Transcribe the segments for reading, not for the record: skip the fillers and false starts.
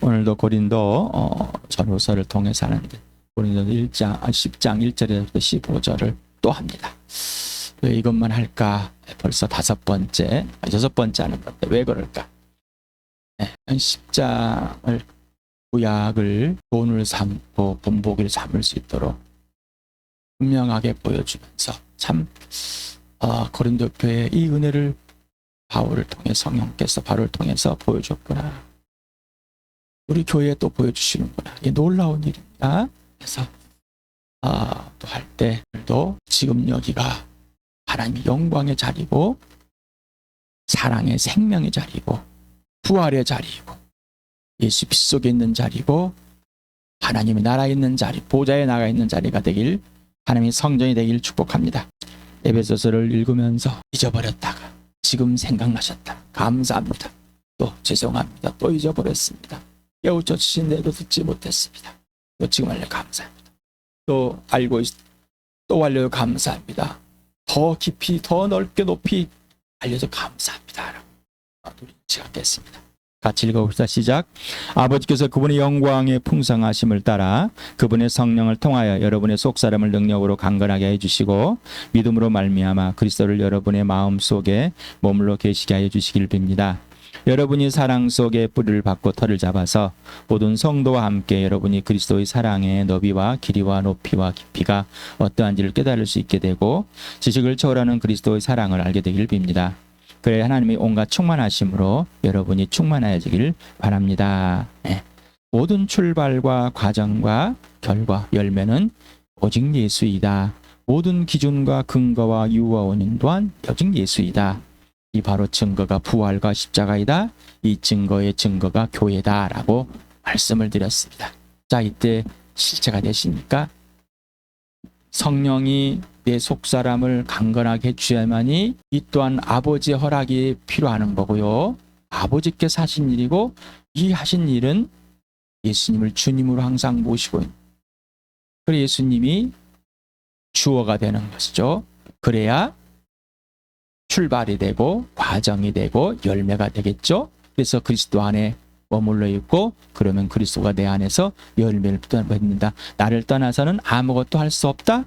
오늘도 고린도 전후서를 통해서 하는데 고린도 10장 1절에서 15절을 또 합니다. 왜 이것만 할까? 벌써 5번째, 6번째 하는 건데 왜 그럴까? 10장을 구약을 본을 삼고 본보기를 삼을 수 있도록 분명하게 보여주면서 참 고린도 교회의 이 은혜를 바울을 통해 성령께서 바울을 통해서 보여줬구나. 우리 교회에 또 보여주시는구나. 이 놀라운 일입니다. 그래서 또 할 때도 지금 여기가 하나님의 영광의 자리고 사랑의 생명의 자리고 부활의 자리고 예수 빛 속에 있는 자리고 하나님의 나라에 있는 자리, 보좌에 나가 있는 자리가 되길, 하나님의 성전이 되길 축복합니다. 에베소서를 읽으면서 잊어버렸다가 지금 생각나셨다. 감사합니다. 또 죄송합니다. 또 잊어버렸습니다. 깨우쳐 주신데도 듣지 못했습니다. 또 지금 알려 감사합니다. 또 알고 또 알려 감사합니다. 더 깊이 더 넓게 높이 알려줘 감사합니다. 우리 시작했습니다. 같이 읽어봅시다. 시작. 아버지께서 그분의 영광의 풍성하심을 따라 그분의 성령을 통하여 여러분의 속사람을 능력으로 강건하게 해주시고 믿음으로 말미암아 그리스도를 여러분의 마음속에 머물러 계시게 하여 주시길 빕니다. 여러분이 사랑 속에 뿌리를 받고 털을 잡아서 모든 성도와 함께 여러분이 그리스도의 사랑의 너비와 길이와 높이와 깊이가 어떠한지를 깨달을 수 있게 되고 지식을 초월하는 그리스도의 사랑을 알게 되길 빕니다. 그래 하나님의 온갖 충만하심으로 여러분이 충만해지길 바랍니다. 모든 출발과 과정과 결과, 열매는 오직 예수이다. 모든 기준과 근거와 이유와 원인 또한 오직 예수이다. 이 바로 증거가 부활과 십자가이다. 이 증거의 증거가 교회다. 라고 말씀을 드렸습니다. 자, 이때 실체가 되십니까? 성령이 내 속사람을 강건하게 해주셔야만이 이 또한 아버지의 허락이 필요한 거고요. 아버지께서 하신 일이고 이 하신 일은 예수님을 주님으로 항상 모시고 있는, 그래 예수님이 주어가 되는 것이죠. 그래야 출발이 되고 과정이 되고 열매가 되겠죠. 그래서 그리스도 안에 머물러 있고 그러면 그리스도가 내 안에서 열매를 맺는다. 나를 떠나서는 아무것도 할 수 없다.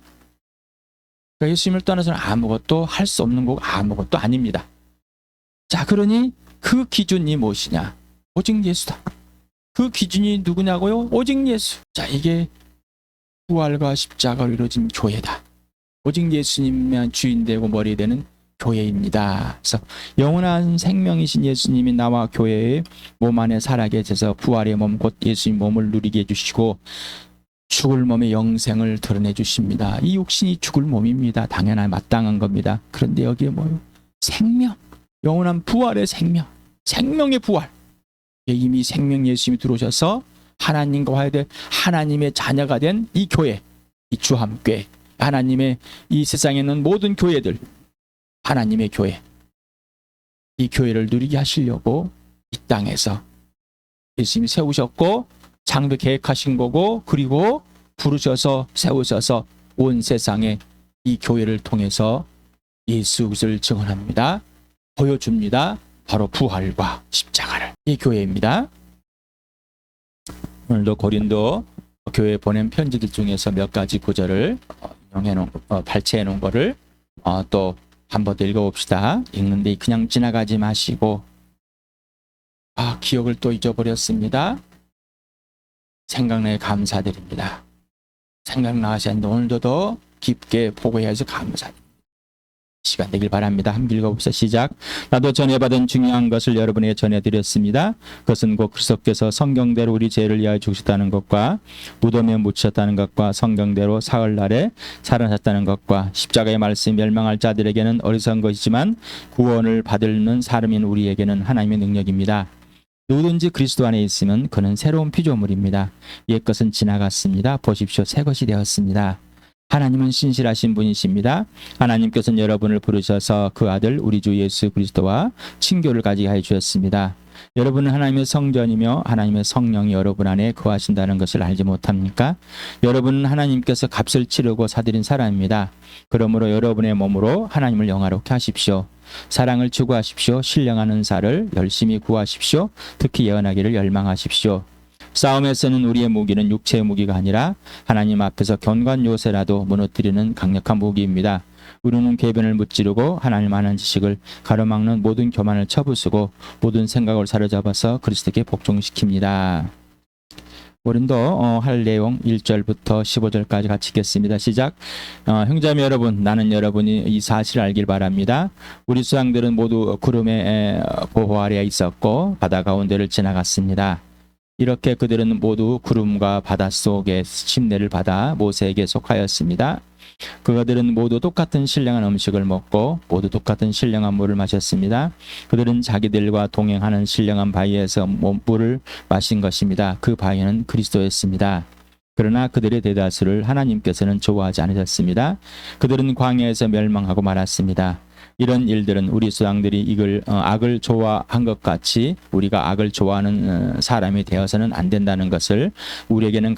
그러니까 예수님을 떠나서는 아무것도 할 수 없는 거고 아무것도 아닙니다. 자, 그러니 그 기준이 무엇이냐? 오직 예수다. 그 기준이 누구냐고요? 오직 예수. 자, 이게 부활과 십자가로 이루어진 교회다. 오직 예수님만 주인 되고 머리 되는 교회입니다. 그래서 영원한 생명이신 예수님이 나와 교회의 몸 안에 살아계 계셔서 부활의 몸 곧 예수님 몸을 누리게 해주시고 죽을 몸의 영생을 드러내 주십니다. 이 육신이 죽을 몸입니다. 당연한 마땅한 겁니다. 그런데 여기에 뭐요? 생명, 영원한 부활의 생명, 생명의 부활. 이미 생명 예수님이 들어오셔서 하나님과 화해된 하나님의 자녀가 된 이 교회, 이 주함교회, 하나님의 이 세상에 있는 모든 교회들, 하나님의 교회, 이 교회를 누리게 하시려고 이 땅에서 예수님이 세우셨고 장도 계획하신 거고 그리고 부르셔서 세우셔서 온 세상에 이 교회를 통해서 예수를 증언합니다. 보여줍니다. 바로 부활과 십자가를. 이 교회입니다. 오늘도 고린도 교회에 보낸 편지들 중에서 몇 가지 구절을 발췌해 놓은 거를 또 한 번 더 읽어봅시다. 읽는데 그냥 지나가지 마시고 기억을 또 잊어버렸습니다. 생각나에 감사드립니다. 생각나셨는데 오늘도 더 깊게 보고해야 해서 감사드립니다. 시간 되길 바랍니다. 한번 읽어봅시다. 시작. 나도 전해받은 중요한 것을 여러분에게 전해드렸습니다. 그것은 곧 그리스도께서 성경대로 우리 죄를 위하여 죽으셨다는 것과 무덤에 묻히셨다는 것과 성경대로 사흘날에 살아나셨다는 것과 십자가의 말씀이 멸망할 자들에게는 어리석은 것이지만 구원을 받는 사람인 우리에게는 하나님의 능력입니다. 누구든지 그리스도 안에 있으면 그는 새로운 피조물입니다. 옛 것은 지나갔습니다. 보십시오. 새 것이 되었습니다. 하나님은 신실하신 분이십니다. 하나님께서는 여러분을 부르셔서 그 아들 우리 주 예수 그리스도와 친교를 가지게 해 주셨습니다. 여러분은 하나님의 성전이며 하나님의 성령이 여러분 안에 거하신다는 것을 알지 못합니까? 여러분은 하나님께서 값을 치르고 사들인 사람입니다. 그러므로 여러분의 몸으로 하나님을 영화롭게 하십시오. 사랑을 추구하십시오. 신령한 은사를 열심히 구하십시오. 특히 예언하기를 열망하십시오. 싸움에서는 우리의 무기는 육체의 무기가 아니라 하나님 앞에서 견고한 요새라도 무너뜨리는 강력한 무기입니다. 우리는 궤변을 무찌르고 하나님 아는 지식을 가로막는 모든 교만을 쳐부수고 모든 생각을 사로잡아서 그리스도께 복종시킵니다. 고린도 할 내용 1절부터 15절까지 같이 읽겠습니다. 시작. 형제자매 여러분, 나는 여러분이 이 사실을 알길 바랍니다. 우리 수장들은 모두 구름의 보호 아래에 있었고 바다 가운데를 지나갔습니다. 이렇게 그들은 모두 구름과 바다 속에 침례를 받아 모세에게 속하였습니다. 그들은 모두 똑같은 신령한 음식을 먹고 모두 똑같은 신령한 물을 마셨습니다. 그들은 자기들과 동행하는 신령한 바위에서 물을 마신 것입니다. 그 바위는 그리스도였습니다. 그러나 그들의 대다수를 하나님께서는 좋아하지 않으셨습니다. 그들은 광야에서 멸망하고 말았습니다. 이런 일들은 우리 수장들이 이걸 악을 좋아한 것 같이 우리가 악을 좋아하는 사람이 되어서는 안 된다는 것을 우리에게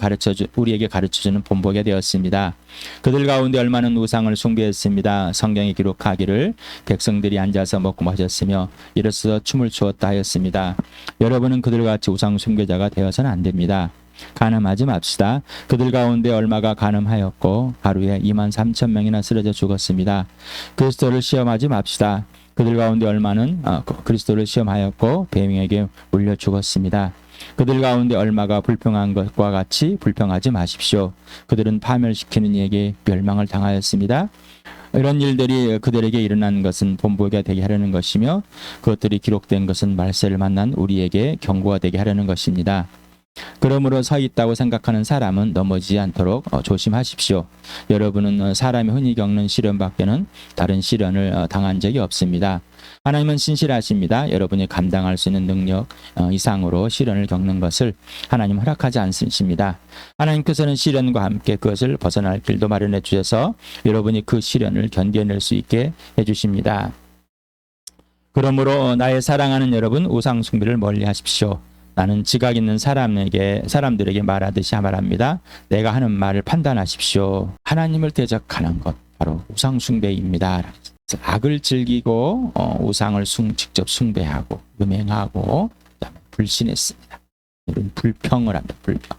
가르쳐주는 본보게 되었습니다. 그들 가운데 얼마는 우상을 숭배했습니다. 성경에 기록하기를 백성들이 앉아서 먹고 마셨으며 일어서 춤을 추었다 하였습니다. 여러분은 그들같이 우상 숭배자가 되어서는 안 됩니다. 간음하지 맙시다. 그들 가운데 얼마가 간음하였고 하루에 23,000명이나 쓰러져 죽었습니다. 그리스도를 시험하지 맙시다. 그들 가운데 얼마는 그리스도를 시험하였고 뱀에게 물려 죽었습니다. 그들 가운데 얼마가 불평한 것과 같이 불평하지 마십시오. 그들은 파멸시키는 이에게 멸망을 당하였습니다. 이런 일들이 그들에게 일어난 것은 본보기가 되게 하려는 것이며 그것들이 기록된 것은 말세를 만난 우리에게 경고가 되게 하려는 것입니다. 그러므로 서 있다고 생각하는 사람은 넘어지지 않도록 조심하십시오. 여러분은 사람이 흔히 겪는 시련밖에는 다른 시련을 당한 적이 없습니다. 하나님은 신실하십니다. 여러분이 감당할 수 있는 능력 이상으로 시련을 겪는 것을 하나님 허락하지 않으십니다. 하나님께서는 시련과 함께 그것을 벗어날 길도 마련해 주셔서 여러분이 그 시련을 견뎌낼 수 있게 해주십니다. 그러므로 나의 사랑하는 여러분, 우상 숭배를 멀리 하십시오. 나는 지각 있는 사람들에게 말하듯이 말합니다. 내가 하는 말을 판단하십시오. 하나님을 대적하는 것 바로 우상 숭배입니다. 악을 즐기고 우상을 직접 숭배하고 음행하고 그다음에 불신했습니다. 이런 불평을 합니다. 불평.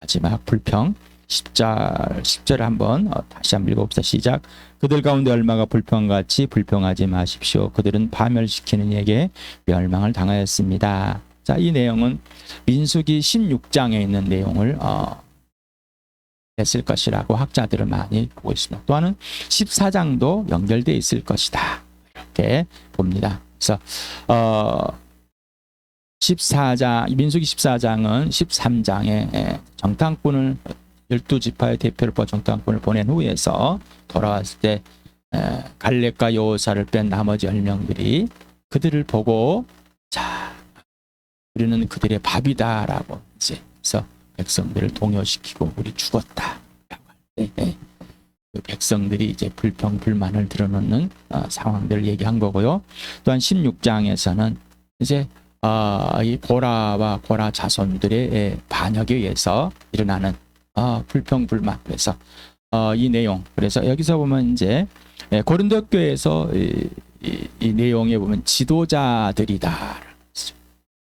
마지막 불평 10절 한번 다시 한번 읽어봅시다. 시작. 그들 가운데 얼마가 불평같이 불평하지 마십시오. 그들은 파멸시키는 이에게 멸망을 당하였습니다. 자, 이 내용은 민수기 16장에 있는 내용을 했을 것이라고 학자들은 많이 보고 있습니다. 또한 14장도 연결되어 있을 것이다. 이렇게 봅니다. 그래서 14장 민수기 14장은 13장에 정탐꾼을 12지파의 대표를 뽑아 정탐꾼을 보낸 후에서 돌아왔을 때 갈렙과 여호사를 뺀 나머지 10명들이 그들을 보고 자 우리는 그들의 밥이다라고 이제 그래서 백성들을 동요시키고 우리 죽었다 라고 할 때 그 백성들이 이제 불평 불만을 드러놓는 상황들을 얘기한 거고요. 또한 16장에서는 이제 이 고라와 고라 자손들의 반역에 의해서 일어나는 불평 불만. 그래서 이 내용, 그래서 여기서 보면 이제 고린도 교회에서 이 내용에 보면 지도자들이다.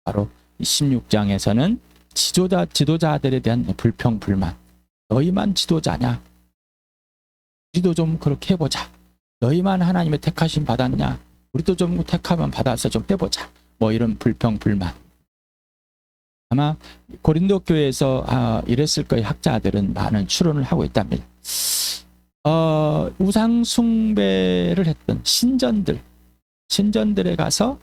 바로 16장에서는 지도자들에 대한 불평 불만. 너희만 지도자냐? 우리도 좀 그렇게 해보자. 너희만 하나님의 택하심 받았냐? 우리도 좀 택하면 받아서 좀 해보자. 뭐 이런 불평 불만. 아마 고린도 교회에서 이랬을 거예요. 학자들은 많은 추론을 하고 있답니다. 우상 숭배를 했던 신전들에 가서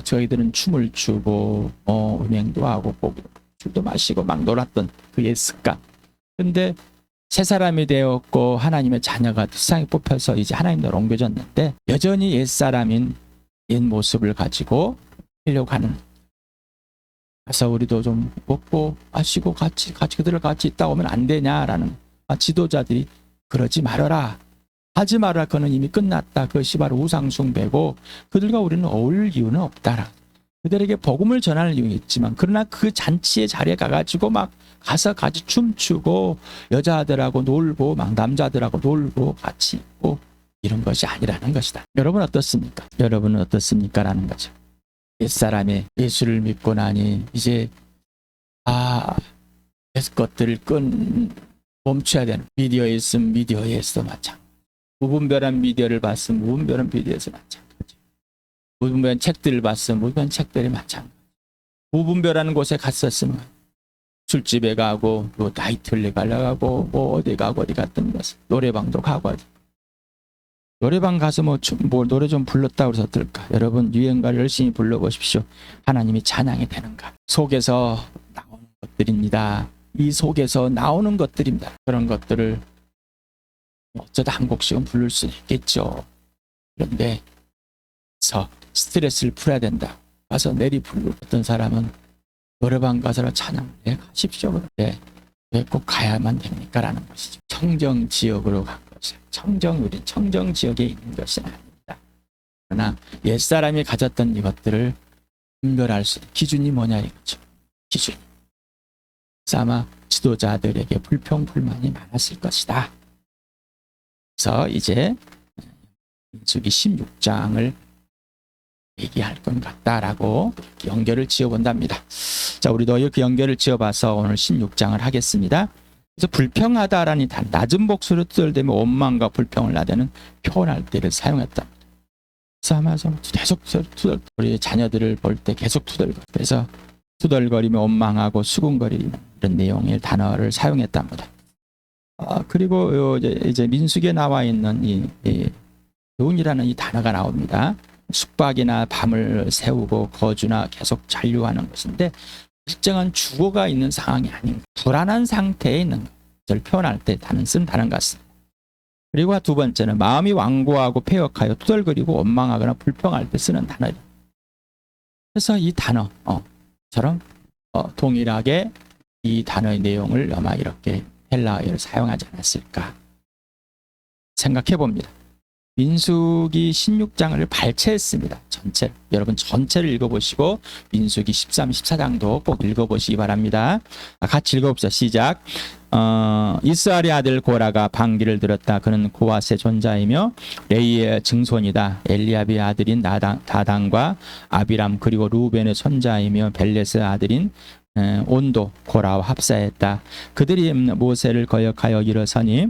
저희들은 춤을 추고 음행도 하고 술도 마시고 막 놀았던 그 옛 습관. 근데 새 사람이 되었고 하나님의 자녀가 세상에 뽑혀서 이제 하나님으로 옮겨졌는데 여전히 옛 사람인 옛 모습을 가지고 하려고 하는. 그래서 우리도 좀 먹고 마시고 같이 그들을 같이 있다 오면 안 되냐라는 지도자들이 그러지 말아라. 하지 말아라. 그는 이미 끝났다. 그것이 바로 우상숭배고 그들과 우리는 어울릴 이유는 없다라. 그들에게 복음을 전할 이유는 있지만 그러나 그 잔치의 자리에 가가지고 막 가서 같이 춤추고 여자들하고 놀고 막 남자들하고 놀고 같이 있고 이런 것이 아니라는 것이다. 여러분 어떻습니까? 여러분은 어떻습니까? 라는 거죠. 옛사람이 예수를 믿고 나니 이제 것들을 멈춰야 되는, 미디어에 있으면 미디어에서도 마찬가지, 무분별한 미디어를 봤으면 무분별한 미디어에서 마찬가지, 무분별한 책들을 봤으면 무분별한 책들이 마찬가지, 무분별한 곳에 갔었으면 술집에 가고 뭐 나이트를 가려고 뭐 어디 가고 어디 갔던 것을, 노래방도 가고 노래방 가서 뭐 노래 좀 불렀다 그래서 어떨까? 여러분 유행가를 열심히 불러보십시오. 하나님이 찬양이 되는가? 속에서 나오는 것들입니다. 이 속에서 나오는 것들입니다. 그런 것들을 어쩌다 한 곡씩은 부를 수 있겠죠. 그런데 스트레스를 풀어야 된다. 가서 내리 부르고, 어떤 사람은 노래방 가서 찬양 가십시오. 그런데 왜 꼭 가야만 됩니까? 라는 것이죠. 청정 지역으로 간 것이죠. 우리 청정 지역에 있는 것이 아닙니다. 그러나 옛사람이 가졌던 이것들을 분별할 수 있는 기준이 뭐냐 이거죠. 기준. 아마 지도자들에게 불평불만이 많았을 것이다. 그래서 이제 민수기 16장을 얘기할 것 같다라고 연결을 지어본답니다. 자, 우리도 이렇게 연결을 지어봐서 오늘 16장을 하겠습니다. 그래서 불평하다라는 단, 낮은 목소리로 투덜대며 원망과 불평을 나대는 표현할 때를 사용했다. 그래서 아마 계속 우리 자녀들을 볼 때 계속 그래서 투덜거리며 원망하고 수군거리는 이런 내용의 단어를 사용했답니다. 그리고 이제 민수기에 나와 있는 이 교훈이라는 이 단어가 나옵니다. 숙박이나 밤을 세우고 거주나 계속 잔류하는 것인데, 일정한 주거가 있는 상황이 아닌 불안한 상태에 있는 것을 표현할 때 쓴 단어 같습니다. 그리고 두 번째는 마음이 완고하고 패역하여 투덜거리고 원망하거나 불평할 때 쓰는 단어입니다. 그래서 이 단어처럼 동일하게 이 단어의 내용을 아마 이렇게 헬라어를 사용하지 않았을까 생각해 봅니다. 민수기 16장을 발췌했습니다. 여러분 전체를 읽어보시고 민수기 13, 14장도 꼭 읽어보시기 바랍니다. 같이 읽어봅시다. 시작. 이스라엘의 아들 고라가 방귀를 들었다. 그는 고앗의 존자이며 레이의 증손이다. 엘리압의 아들인 다단과 아비람, 그리고 루벤의 손자이며 벨렛의 아들인 온도 고라와 합사했다. 그들이 모세를 거역하여 일어서니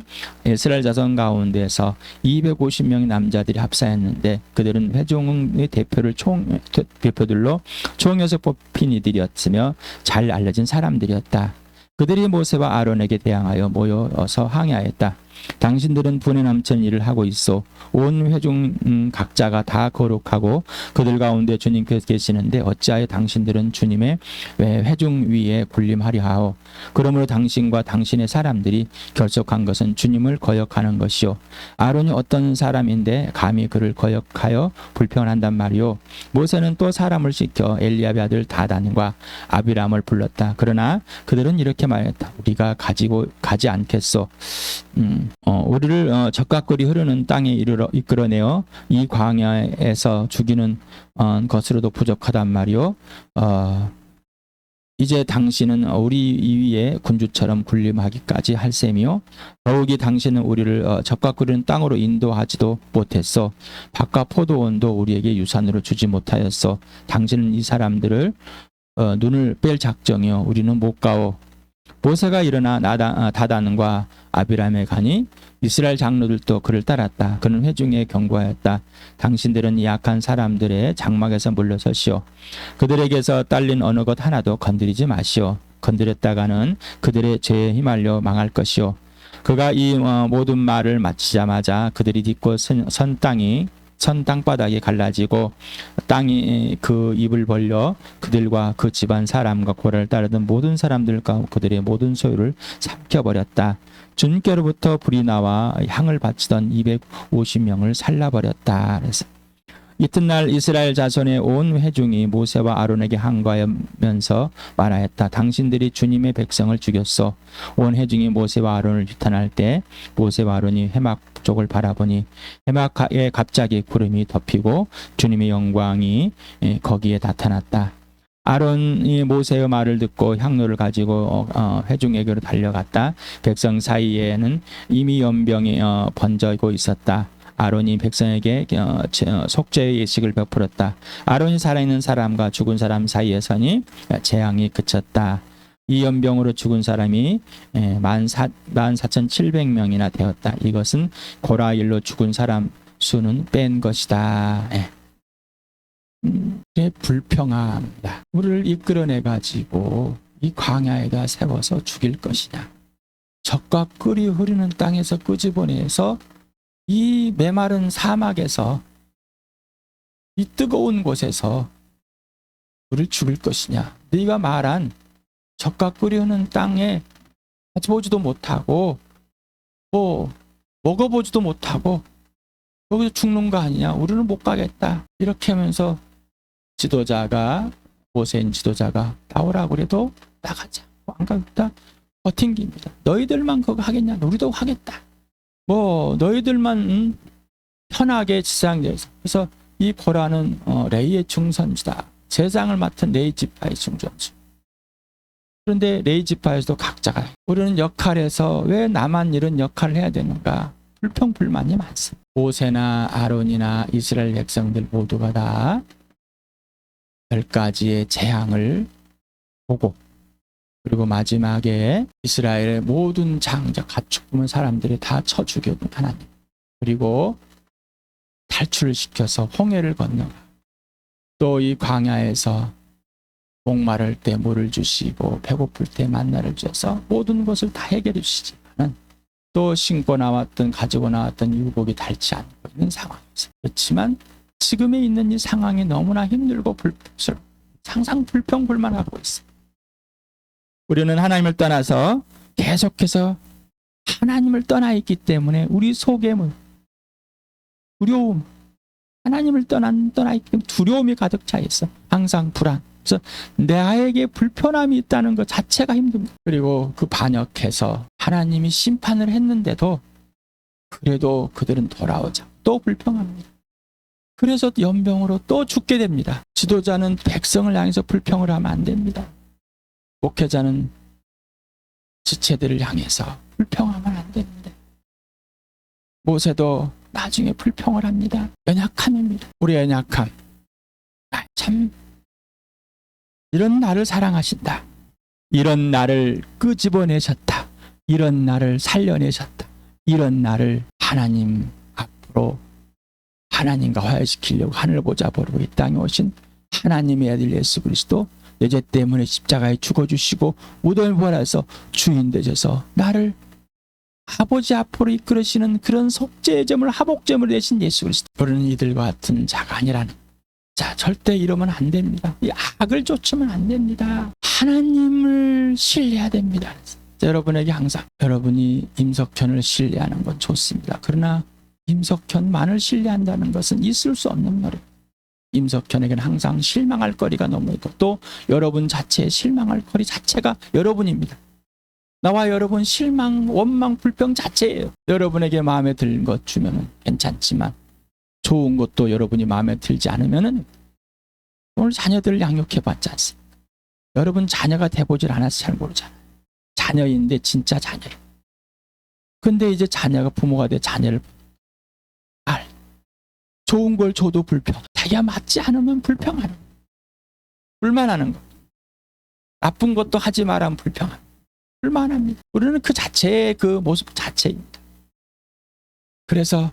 이스라엘 자손 가운데서 250명의 남자들이 합사했는데, 그들은 회중의 대표들로 총에서 뽑힌 이들이었으며 잘 알려진 사람들이었다. 그들이 모세와 아론에게 대항하여 모여서 항의하였다. 당신들은 분에 넘치는 일을 하고 있어. 온 회중 각자가 다 거룩하고 그들 가운데 주님께서 계시는데 어찌하여 당신들은 주님의 회중 위에 군림하려 하오. 그러므로 당신과 당신의 사람들이 결속한 것은 주님을 거역하는 것이요. 아론이 어떤 사람인데 감히 그를 거역하여 불평한단 말이요. 모세는 또 사람을 시켜 엘리압의 아들 다단과 아비람을 불렀다. 그러나 그들은 이렇게 말했다. 우리가 가지 않겠소. 우리를 적각거리 흐르는 땅에 이끌어내어 이 광야에서 죽이는 것으로도 부족하단 말이요. 이제 당신은 우리 위에 군주처럼 군림하기까지 할 셈이요. 더욱이 당신은 우리를 적각거리는 땅으로 인도하지도 못했어. 밭과 포도원도 우리에게 유산으로 주지 못하였어. 당신은 이 사람들을 눈을 뺄 작정이요. 우리는 못 가오. 모세가 일어나 다단과 아비람에 가니 이스라엘 장로들도 그를 따랐다. 그는 회중에 경고하였다. 당신들은 약한 사람들의 장막에서 물러서시오. 그들에게서 딸린 어느 것 하나도 건드리지 마시오. 건드렸다가는 그들의 죄에 휘말려 망할 것이오. 그가 이 모든 말을 마치자마자 그들이 딛고 선 땅바닥이 갈라지고 땅이 그 입을 벌려 그들과 그 집안 사람과 고라를 따르던 모든 사람들과 그들의 모든 소유를 삼켜버렸다. 주님께로부터 불이 나와 향을 바치던 250명을 살라버렸다. 그래서 이튿날 이스라엘 자손의 온 회중이 모세와 아론에게 항거하면서 말하였다. 당신들이 주님의 백성을 죽였소. 온 회중이 모세와 아론을 비탄할 때 모세와 아론이 해막 쪽을 바라보니 해막에 갑자기 구름이 덮이고 주님의 영광이 거기에 나타났다. 아론이 모세의 말을 듣고 향로를 가지고 회중에게로 달려갔다. 백성 사이에는 이미 연병이 번져고 있었다. 아론이 백성에게 속죄의 예식을 베풀었다. 아론이 살아있는 사람과 죽은 사람 사이에 서니 재앙이 그쳤다. 이 연병으로 죽은 사람이 14,700명이나 되었다. 이것은 고라 일로 죽은 사람 수는 뺀 것이다. 불평합니다. 우리를 이끌어내 가지고 이 광야에다 세워서 죽일 것이냐, 적과 꿀이 흐르는 땅에서 끄집어내서 이 메마른 사막에서 이 뜨거운 곳에서 우리를 죽일 것이냐, 네가 말한 적과 꿀이 흐르는 땅에 가보지도 못하고 뭐 먹어보지도 못하고 여기서 죽는 거 아니냐, 우리는 못 가겠다. 이렇게 하면서 모세인 지도자가 나오라고 그래도 나가자, 안 가겠다, 버팅깁니다. 너희들만 그거 하겠냐, 우리도 하겠다. 뭐 너희들만 편하게 지상에서. 그래서 이 고라는 레이의 중선지다. 제장을 맡은 레이 지파의 중선지. 그런데 레이 지파에서도 각자가, 우리는 역할에서 왜 나만 이런 역할을 해야 되는가, 불평불만이 많습니다. 모세나 아론이나 이스라엘 백성들 모두가 다 10가지의 재앙을 보고, 그리고 마지막에 이스라엘의 모든 장자 가축 품은 사람들이 다 쳐 죽여둔 하나님, 그리고 탈출을 시켜서 홍해를 건너가, 또 이 광야에서 목마를 때 물을 주시고 배고플 때 만나를 주셔서 모든 것을 다 해결해 주시지만은 또 신고 나왔던 가지고 나왔던 유복이 닳지 않고 있는 상황이죠. 그렇지만 지금에 있는 이 상황이 너무나 힘들고 불평스럽고 항상 불평불만하고 있습니다. 우리는 하나님을 떠나서 계속해서 하나님을 떠나 있기 때문에 우리 속에 두려움, 하나님을 떠나 있기 때문에 두려움이 가득 차 있어. 항상 불안. 그래서 나에게 불편함이 있다는 것 자체가 힘듭니다. 그리고 그 반역해서 하나님이 심판을 했는데도 그래도 그들은 돌아오자 또 불평합니다. 그래서 연병으로 또 죽게 됩니다. 지도자는 백성을 향해서 불평을 하면 안 됩니다. 목회자는 지체들을 향해서 불평하면 안 됩니다. 모세도 나중에 불평을 합니다. 연약함입니다. 우리의 연약함. 참 이런 나를 사랑하신다. 이런 나를 끄집어내셨다. 이런 나를 살려내셨다. 이런 나를 하나님 앞으로 하나님과 화해시키려고 하늘 보좌 보르고 이 땅에 오신 하나님의 아들 예수 그리스도 내 죄 때문에 십자가에 죽어주시고 무덤을 부활해서 주인 되셔서 나를 아버지 앞으로 이끌으시는 그런 속죄제물 화복제물 되신 예수 그리스도. 우리는 이들과 같은 자가 아니라는, 자, 절대 이러면 안 됩니다. 이 악을 쫓으면 안 됩니다. 하나님을 신뢰해야 됩니다. 여러분에게 항상 여러분이 임석현을 신뢰하는 건 좋습니다. 그러나 임석현만을 신뢰한다는 것은 있을 수 없는 노래. 임석현에게는 항상 실망할 거리가 너무 있고, 또 여러분 자체의 실망할 거리 자체가 여러분입니다. 나와 여러분 실망, 원망, 불평 자체예요. 여러분에게 마음에 드는 것 주면은 괜찮지만 좋은 것도 여러분이 마음에 들지 않으면은 오늘 자녀들을 양육해 봤지 않습니까? 여러분 자녀가 돼보질 않아서 잘 모르잖아요. 자녀인데 진짜 자녀를. 근데 이제 자녀가 부모가 돼 자녀를 좋은 걸 줘도 불평. 자기가 맞지 않으면 불평하는 거. 불만하는 거. 나쁜 것도 하지 말라면 불평합니다. 불만합니다. 우리는 그 자체의 그 모습 자체입니다. 그래서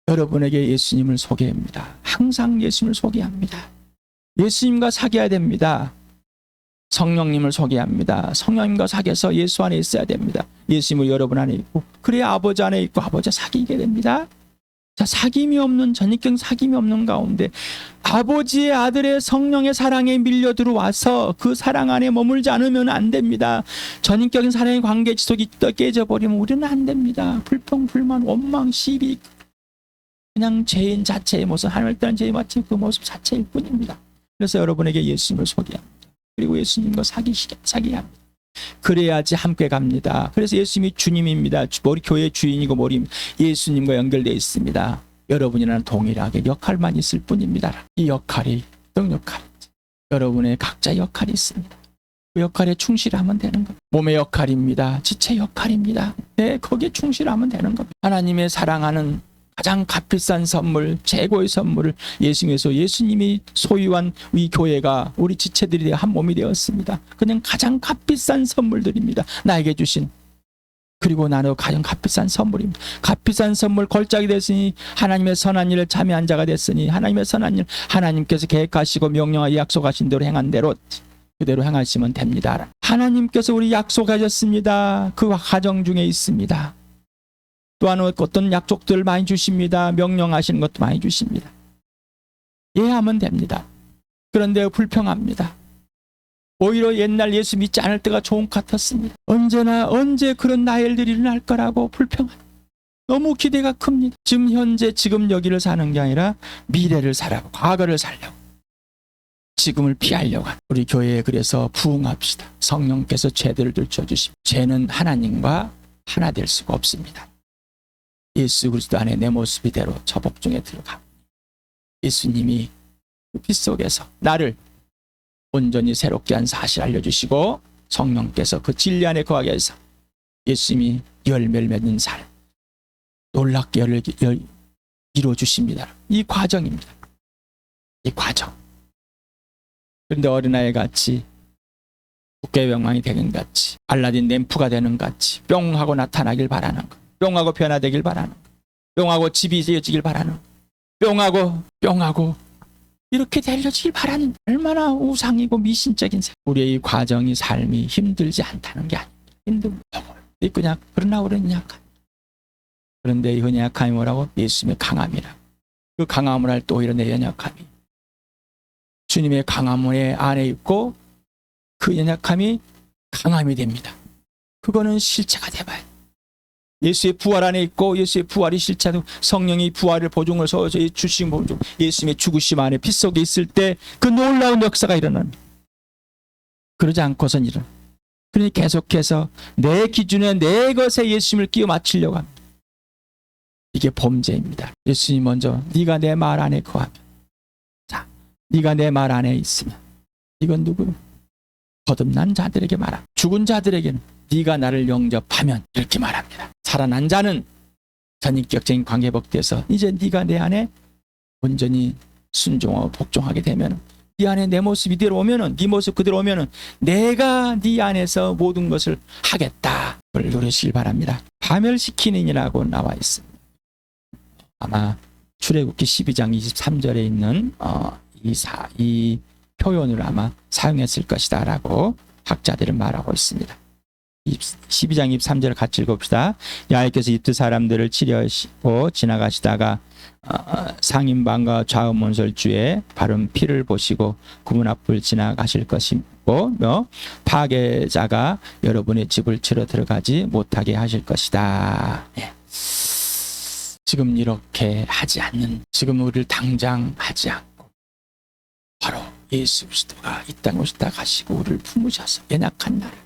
여러분에게 예수님을 소개합니다. 항상 예수님을 소개합니다. 예수님과 사귀어야 됩니다. 성령님을 소개합니다. 성령님과 사귀어서 예수 안에 있어야 됩니다. 예수님은 여러분 안에 있고, 그래야 아버지 안에 있고 아버지와 사귀게 됩니다. 자, 사귐이 없는, 전입경 사귐이 없는 가운데 아버지의 아들의 성령의 사랑에 밀려 들어와서 그 사랑 안에 머물지 않으면 안 됩니다. 전인격인 사랑의 관계 지속이 깨져버리면 우리는 안 됩니다. 불평, 불만, 원망, 시비, 그냥 죄인 자체의 모습, 하나님을 떠난 죄인 마치 그 모습 자체일 뿐입니다. 그래서 여러분에게 예수님을 소개합니다. 그리고 예수님과 사귀어야 합니다. 그래야지 함께 갑니다. 그래서 예수님이 주님입니다. 머리 교회의 주인이고 머리 예수님과 연결되어 있습니다. 여러분이랑 동일하게 역할만 있을 뿐입니다. 이 역할이 어떤 역할인지 여러분의 각자 역할이 있습니다. 그 역할에 충실하면 되는 겁니다. 몸의 역할입니다. 지체 역할입니다. 네, 거기에 충실하면 되는 겁니다. 하나님의 사랑하는 가장 값비싼 선물, 최고의 선물을 예수님께서 예수님이 소유한 이 교회가 우리 지체들이 한 몸이 되었습니다. 그냥 가장 값비싼 선물들입니다. 나에게 주신. 그리고 나도 가장 값비싼 선물입니다. 값비싼 선물 걸작이 됐으니 하나님의 선한 일을 참여한 자가 됐으니 하나님의 선한 일 하나님께서 계획하시고 명령하여 약속하신 대로 행한 대로 그대로 행하시면 됩니다. 하나님께서 우리 약속하셨습니다. 그 과정 중에 있습니다. 또한 어떤 약속들을 많이 주십니다. 명령하시는 것도 많이 주십니다. 이해하면 됩니다. 그런데 불평합니다. 오히려 옛날 예수 믿지 않을 때가 좋은 것 같았습니다. 언제 그런 나일들이 일어날 거라고 불평합니다. 너무 기대가 큽니다. 지금 현재 지금 여기를 사는 게 아니라 미래를 살아고 과거를 살려고 지금을 피하려고 하는 우리 교회에 그래서 부응합시다. 성령께서 죄들을 들춰주십니다. 죄는 하나님과 하나 될 수가 없습니다. 예수 그리스도 안에 내 모습 이대로 처복 중에 들어가 예수님이 그 피 속에서 나를 온전히 새롭게 한 사실 알려주시고 성령께서 그 진리 안에 거하게 해서 예수님이 열매를 맺는 삶 놀랍게 이루어주십니다. 이 과정입니다. 이 과정. 그런데 어린아이 같이 국계병망이 되는 같이 알라딘 램프가 되는 같이 뿅 하고 나타나길 바라는 것, 뿅 하고 변화되길 바라는 것, 뿅 하고 집이 지어지길 바라는 것, 뿅 하고 이렇게 되려지길 바라는 얼마나 우상이고 미신적인 삶. 우리의 이 과정이 삶이 힘들지 않다는 게 아닙니다. 힘듭니다. 그냥 그러나 우리는 약한. 그런데 이 연약함이 뭐라고? 예수님의 강함이라. 그 강함을 할 때 오히려 내 연약함이 주님의 강함의 안에 있고 그 연약함이 강함이 됩니다. 그거는 실체가 돼봐야 돼. 예수의 부활 안에 있고 예수의 부활이 실체도 성령이 부활을 보증을 서서 주신 보증 예수님의 죽으심 안에 피 속에 있을 때 그 놀라운 역사가 일어납니다. 그러지 않고선 일어나. 그러니 계속해서 내 기준에 내 것에 예수님을 끼워 맞추려고 합니다. 이게 범죄입니다. 예수님 먼저 네가 내 말 안에 거하면 자 네가 내 말 안에 있으면 이건 누구? 거듭난 자들에게 말합니다. 죽은 자들에게는 네가 나를 영접하면 이렇게 말합니다. 살아난 자는 전인격적인 관계 회복돼서 이제 네가 내 안에 온전히 순종하고 복종하게 되면 네 안에 내 모습 이대로 오면은 네 모습 그대로 오면은 내가 네 안에서 모든 것을 하겠다. 그걸 누리시길 바랍니다. 파멸시키는이라고 나와 있습니다. 아마 출애굽기 12장 23절에 있는 이 표현을 아마 사용했을 것이다 라고 학자들은 말하고 있습니다. 12장 23절을 같이 읽읍시다. 야훼께서 이집트 사람들을 치려하시고 지나가시다가 상인방과 좌우문설주에 바른 피를 보시고 구문 앞을 지나가실 것이고 파괴자가 여러분의 집을 치러 들어가지 못하게 하실 것이다. 네. 지금 이렇게 하지 않는 지금 우리를 당장 하지 않고 바로 예수 그리스도가 이 땅에 오시다 가시고 우리를 품으셔서 연약한 나를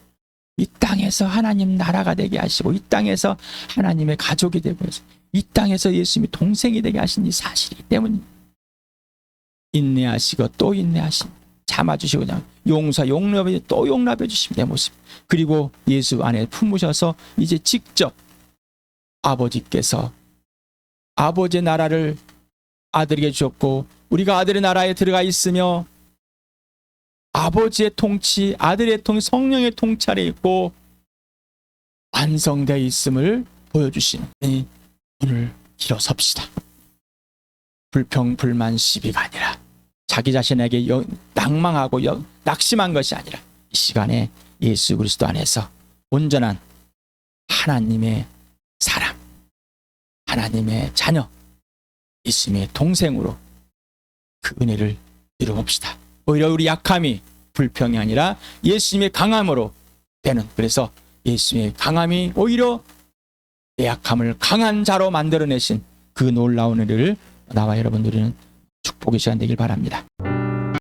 이 땅에서 하나님 나라가 되게 하시고 이 땅에서 하나님의 가족이 되고 해서 이 땅에서 예수님이 동생이 되게 하신 이 사실이기 때문에 인내하시고 또 인내하십니다. 참아주시고 그냥 용납해 또 용납해 주십니다. 내 모습. 그리고 예수 안에 품으셔서 이제 직접 아버지께서 아버지의 나라를 아들에게 주셨고 우리가 아들의 나라에 들어가 있으며 아버지의 통치, 아들의 통치, 성령의 통찰에 있고 완성되어 있음을 보여주시는 오늘 일어섭시다. 불평, 불만, 시비가 아니라 자기 자신에게 낭망하고 낙심한 것이 아니라 이 시간에 예수 그리스도 안에서 온전한 하나님의 사람, 하나님의 자녀, 예수님의 동생으로 그 은혜를 이루봅시다. 오히려 우리 약함이 불평이 아니라 예수님의 강함으로 되는 그래서 예수님의 강함이 오히려 내 약함을 강한 자로 만들어내신 그 놀라운 은혜를 나와 여러분 누리는 축복의 시간 되길 바랍니다.